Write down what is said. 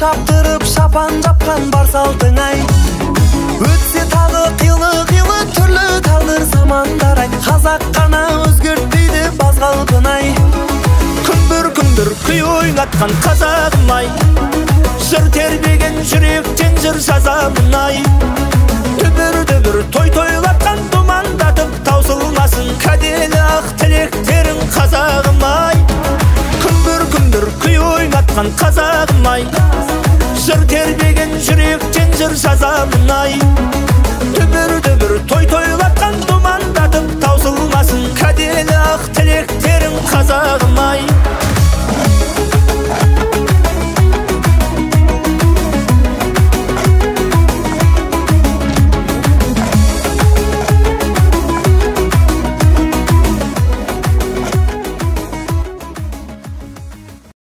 чаптырып шапан жапкан бар салтың ай. Өтсе тағы қилы түрлі тағдыр замандар ай. Қазақ қана өзгертпейді баз қалпын ай. Күндір күй ойнатқан қазағым ай. Жыр тербеген жүректен жыр жазамын ай. Дүбір той тойлатқан думандатып таусылмасын кәделі ақ тілектерің қазағым ай. Күндір күй ойнатқан қазағым ай. Жыр тербеген жүректен жыр жазамын ай. Дүбір той тойлатқан думандатып таусылмасын кәделі ақ тілектерің қазағым ай.